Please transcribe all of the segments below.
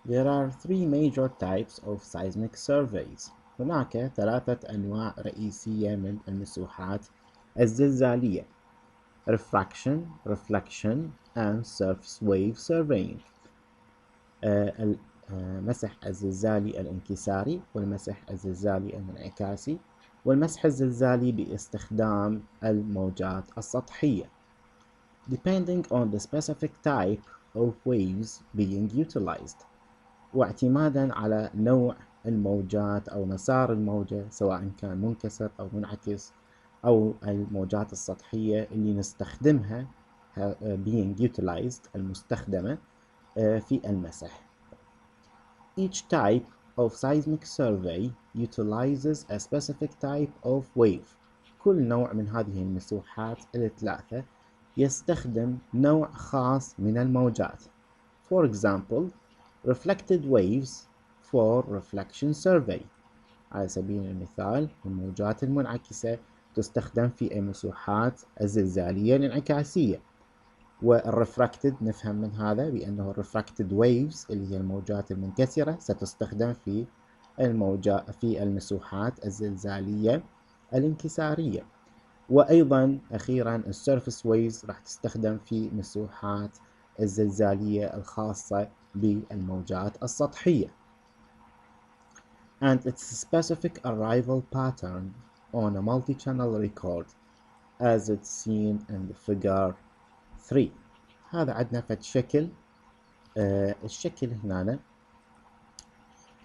There are three major types of seismic surveys. هناك ثلاثة أنواع رئيسية من المسوحات الزلزالية: refraction, reflection, and surface wave surveying. المسح الزلزالي الانكساري والمسح الزلزالي الانعكاسي والمسح الزلزالي باستخدام الموجات السطحية. Depending on the specific type of waves being utilized، واعتمادا على نوع الموجات أو مسار الموجة سواء كان منكسر أو منعكس أو الموجات السطحية اللي نستخدمها being utilized المستخدمة في المسح. Each type of seismic survey utilizes a specific type of wave. كل نوع من هذه المسوحات الثلاثة يستخدم نوع خاص من الموجات. For example, reflected waves for reflection survey. على سبيل المثال الموجات المنعكسة تستخدم في المسوحات الزلزالية الانعكاسية. والرفراكتد نفهم من هذا بأنه الرفراكتد ويفز اللي هي الموجات المنكسرة ستستخدم في في المسوحات الزلزالية الانكسارية. وأيضا أخيرا السيرفس ويفز راح تستخدم في مسوحات الزلزالية الخاصة بالموجات السطحية. And its specific arrival pattern on a multi-channel record as it's seen in the figure 3. هذا عندنا فد شكل. الشكل هنا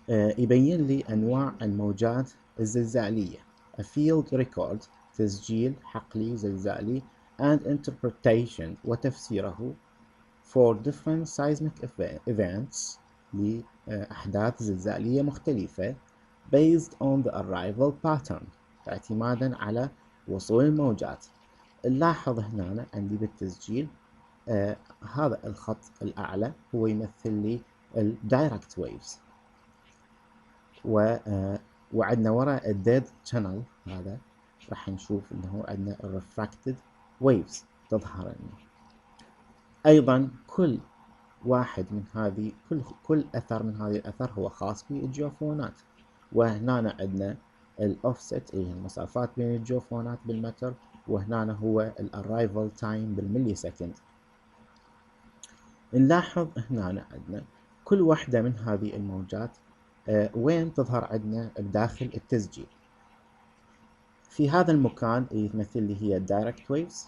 يبين لي أنواع الموجات الزلزالية. A field record تسجيل حقلي زلزالي and interpretation وتفسيره for different seismic events لأحداث زلزالية مختلفة based on the arrival pattern اعتمادا على وصول الموجات. نلاحظ هنا عندي بالتسجيل هذا الخط الأعلى هو يمثل لي الدايركت ويفز، وعندنا وراء الديد شانل هذا راح نشوف انه عندنا الريفراكتد ويفز تظهر لنا. ايضا كل واحد من هذه كل اثر من هذه الاثر هو خاص بالجيوفونات، وهنا عندنا الاوفست اللي هي المسافات بين الجيوفونات بالمتر، وهنا هو الارايفل تايم بالملي سكند. نلاحظ هنا عندنا كل واحدة من هذه الموجات وين تظهر عندنا بداخل التسجيل. في هذا المكان اللي تمثل لي هي الدايركت ويفز،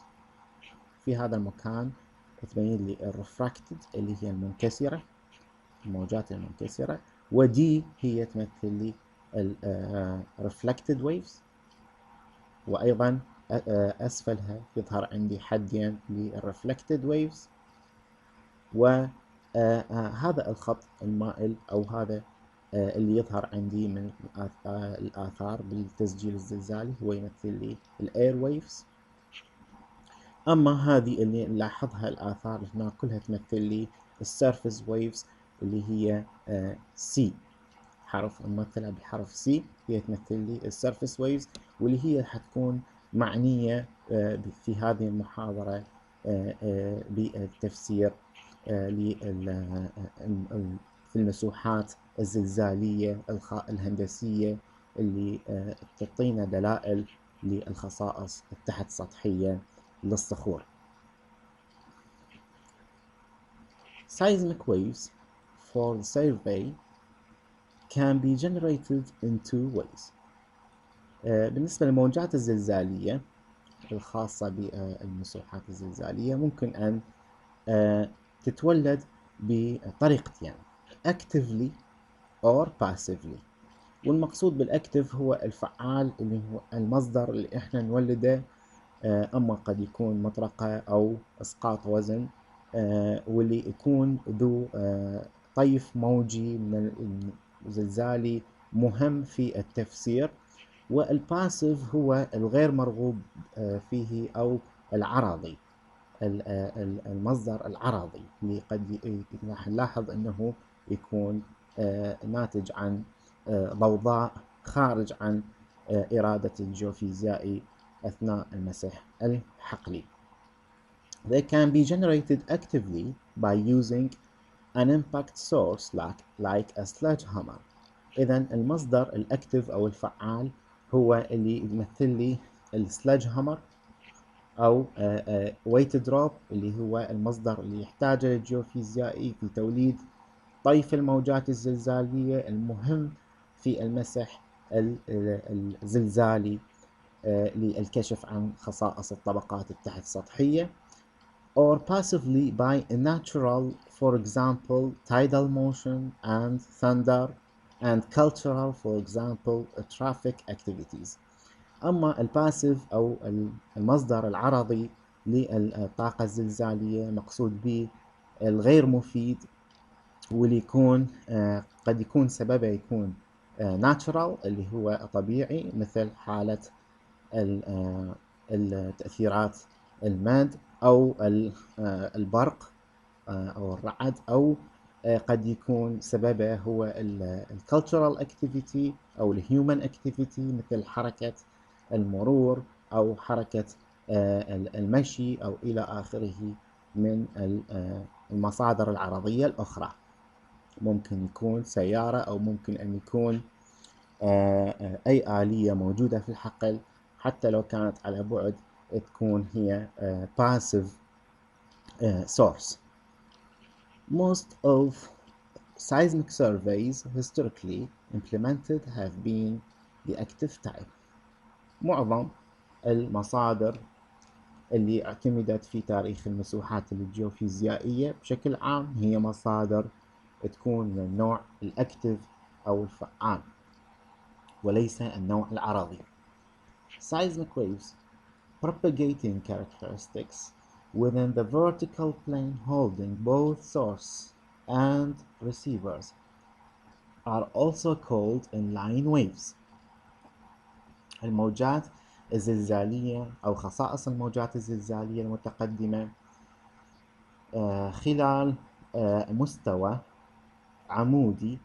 في هذا المكان تبين لي الرفراكتد اللي هي المنكسرة، الموجات المنكسرة، ودي هي تمثل لي الرفلكتد ويفز، وأيضا أسفلها يظهر عندي حدين للرفلكتد ويفز. وهذا الخط المائل أو هذا اللي يظهر عندي من الآثار بالتسجيل الزلزالي هو يمثل لي الاير ويفز. أما هذه اللي نلاحظها الآثار هنا كلها تمثل لي السيرفس ويفز اللي هي سي، حرف ممثلة بحرف سي، هي تمثل لي السيرفس ويفز، واللي هي حتكون معنية في هذه المحاضرة بالتفسير في المسوحات الزلزالية الهندسية اللي تعطينا دلائل للخصائص التحت سطحية للصخور. Seismic waves for the survey can be generated in two ways. بالنسبة للموجات الزلزالية الخاصة بالمسوحات الزلزالية ممكن أن تتولد بطريقتين: actively or passively. والمقصود بالأكتف هو الفعال اللي هو المصدر اللي احنا نولده، أما قد يكون مطرقة أو إسقاط وزن، واللي يكون ذو طيف موجي من الزلزالي مهم في التفسير. والباسيف هو الغير مرغوب فيه أو العرضي، المصدر العرضي اللي قد نلاحظ أنه يكون ناتج عن ضوضاء خارج عن إرادة الجيوفيزيائي أثناء المسح الحقلي. They can be generated actively by using an impact source like a sledgehammer. إذا المصدر الأكتف أو الفعال هو اللي يمثل لي السلج هامر أو ويت دروب، اللي هو المصدر اللي يحتاجه الجيوفيزيائي في توليد طيف الموجات الزلزالية المهم في المسح الزلزالي للكشف عن خصائص الطبقات التحت سطحية. Or passively by a natural, for example, tidal motion and thunder, and cultural, for example, traffic activities. أما الباسيف أو المصدر العرضي للطاقة الزلزالية مقصود به الغير مفيد، واللي يكون قد يكون سببه يكون natural اللي هو طبيعي، مثل حالة التأثيرات الماد أو البرق أو الرعد، أو قد يكون سببه هو الكالتشرال اكتيفيتي أو الهيومن اكتيفيتي، مثل حركة المرور أو حركة المشي أو إلى آخره من المصادر العرضية الأخرى. ممكن يكون سيارة، أو ممكن أن يكون أي آلية موجودة في الحقل، حتى لو كانت على بعد تكون هي passive source. Most of seismic surveys historically implemented have been the active type. معظم المصادر اللي اعتمدت في تاريخ المسوحات الجيوفيزيائية بشكل عام هي مصادر تكون من النوع الأكتف أو الفعال، وليس النوع العرضي. Seismic waves propagating characteristics within the vertical plane holding both source and receivers are also called inline waves. الموجات الزلزالية أو خصائص الموجات الزلزالية المتقدمة خلال مستوى عمودي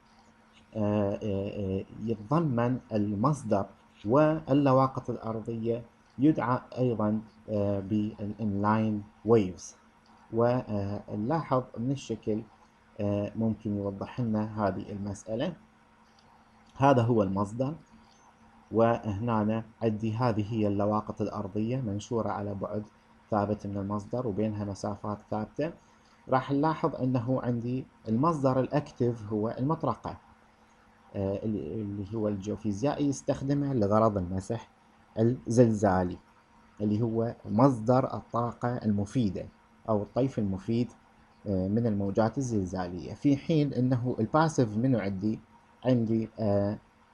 يتضمن المصدر واللواقط الأرضية، يدعى أيضا بالإنلاين ويفز. ونلاحظ من الشكل ممكن يوضح لنا هذه المسألة. هذا هو المصدر، وهنا عندي هذه هي اللواقط الأرضية منشورة على بعد ثابت من المصدر وبينها مسافات ثابتة. راح نلاحظ أنه عندي المصدر الأكتف هو المطرقة اللي هو الجيوفيزيائي يستخدمه لغرض المسح الزلزالي، اللي هو مصدر الطاقة المفيدة أو الطيف المفيد من الموجات الزلزالية. في حين أنه الباسيف منه عندي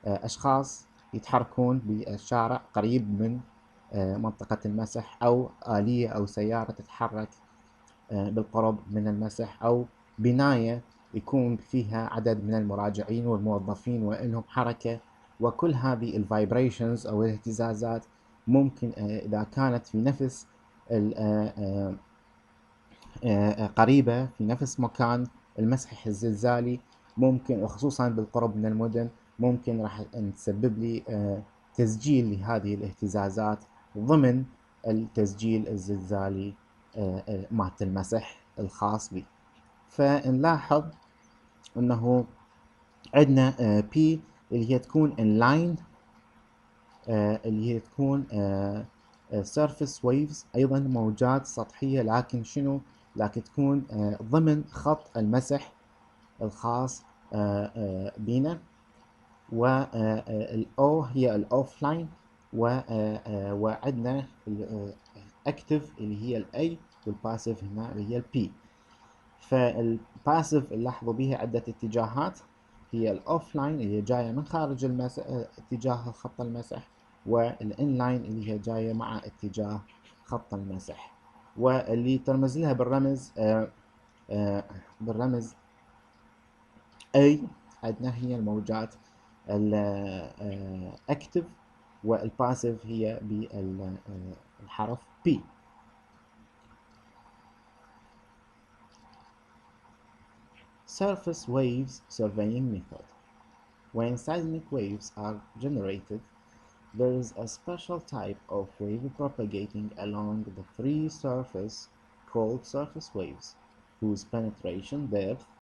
أشخاص يتحركون بالشارع قريب من منطقة المسح، أو آلية أو سيارة تتحرك بالقرب من المسح، أو بناية يكون فيها عدد من المراجعين والموظفين وإنهم حركة. وكل هذه الفايبريشنز أو الاهتزازات ممكن إذا كانت في نفس قريبة في نفس مكان المسح الزلزالي، ممكن وخصوصا بالقرب من المدن ممكن راح تسبب لي تسجيل لهذه الاهتزازات ضمن التسجيل الزلزالي مالت المسح الخاص بي. فنلاحظ انه عندنا P اللي هي تكون inline، اللي هي تكون surface waves، ايضا موجات سطحية، لكن شنو؟ لكن تكون ضمن خط المسح الخاص بينا. والأو هي الأوفلاين، وعندنا الأكتف اللي هي الأي، والباسيف هنا اللي هي البي. فالباسيف نلاحظوا بها عدة اتجاهات، هي الأوفلاين اللي هي جاية من خارج المسح اتجاه خط المسح، والإنلاين اللي هي جاية مع اتجاه خط المسح. واللي ترمز لها بالرمز A عندنا هي الموجات الأكتف، والباسيف هي بالحرف P. Surface waves surveying method. When seismic waves are generated, there is a special type of wave propagating along the free surface called surface waves, whose penetration depth